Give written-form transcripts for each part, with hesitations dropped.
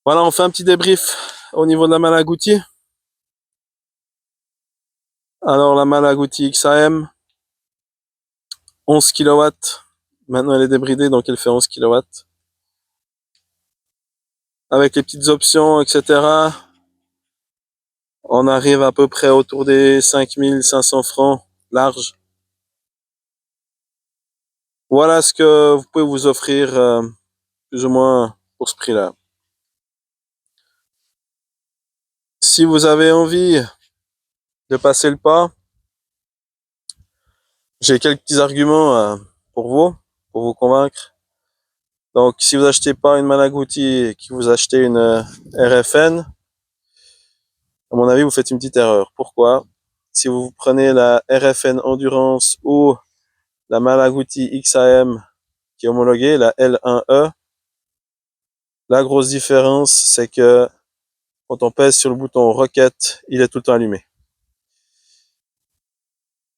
Voilà, on fait un petit débrief au niveau de la Malaguti. Alors, la Malaguti XAM, 11 kW. Maintenant, elle est débridée, donc elle fait 11 kW. Avec les petites options, etc., on arrive à peu près autour des 5500 francs large. Voilà ce que vous pouvez vous offrir, plus ou moins pour ce prix-là. Si vous avez envie de passer le pas, j'ai quelques petits arguments pour vous convaincre. Donc, si vous achetez pas une Malaguti et que vous achetez une RFN, à mon avis, vous faites une petite erreur. Pourquoi? Si vous prenez la RFN Endurance ou la Malaguti XAM qui est homologuée, la L1E, la grosse différence, c'est que quand on pèse sur le bouton Rocket, il est tout le temps allumé.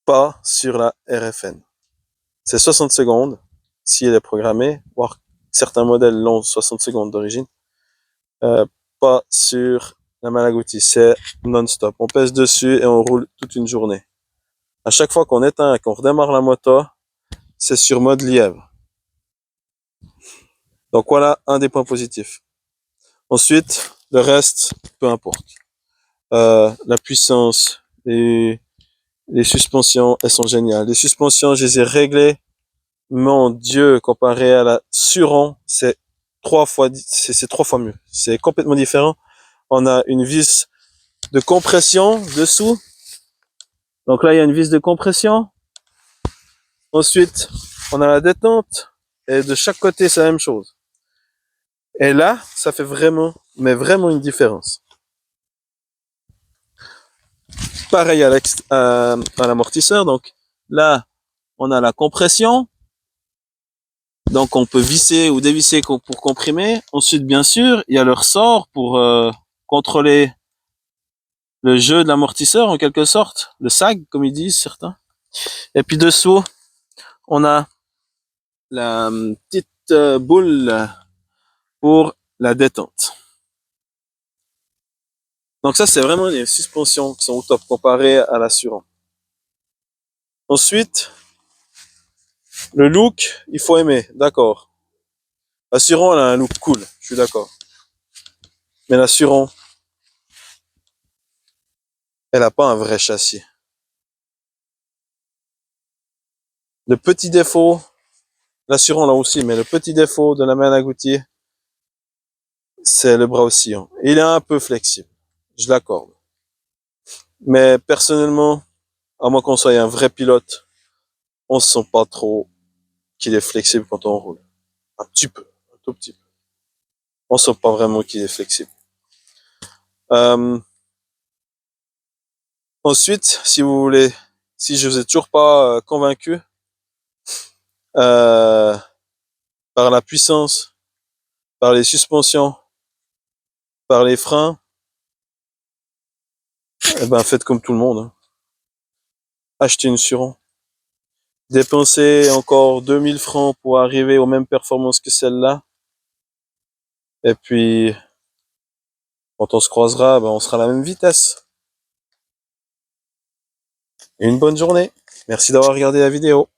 Pas sur la RFN. C'est 60 secondes, si elle est programmée, voire certains modèles l'ont 60 secondes d'origine. Pas sur la Malaguti, c'est non-stop. On pèse dessus et on roule toute une journée. À chaque fois qu'on éteint et qu'on redémarre la moto, c'est sur mode lièvre. Donc voilà un des points positifs. Ensuite, le reste, peu importe. La puissance, les suspensions, elles sont géniales. Les suspensions, je les ai réglées. Mon Dieu, comparé à la Suron, c'est trois fois mieux. C'est complètement différent. On a une vis de compression dessous. Donc là, il y a une vis de compression. Ensuite, on a la détente. Et de chaque côté, c'est la même chose. Et là, ça fait vraiment, mais vraiment une différence. Pareil à l'amortisseur. Donc là, on a la compression. Donc on peut visser ou dévisser pour comprimer. Ensuite, bien sûr, il y a le ressort pour contrôler le jeu de l'amortisseur en quelque sorte, le sag comme ils disent certains. Et puis dessous, on a la petite boule pour la détente. Donc ça, c'est vraiment les suspensions qui sont au top comparées à la Suron. Ensuite, le look, il faut aimer, d'accord. La Suron, elle a un look cool, je suis d'accord. Mais la Suron, elle n'a pas un vrai châssis. Le petit défaut, la Suron là aussi, mais le petit défaut de la Malaguti, c'est le bras oscillant. Il est un peu flexible, je l'accorde. Mais personnellement, à moins qu'on soit un vrai pilote, on se sent pas trop qu'il est flexible quand on roule. Un petit peu, un tout petit peu. On sent pas vraiment qu'il est flexible. Ensuite, si vous voulez, si je vous ai toujours pas convaincu par la puissance, par les suspensions, par les freins, eh ben faites comme tout le monde. Hein. Achetez une Suron. Dépensez encore 2000 francs pour arriver aux mêmes performances que celle-là. Et puis, quand on se croisera, ben, on sera à la même vitesse. Et une bonne journée. Merci d'avoir regardé la vidéo.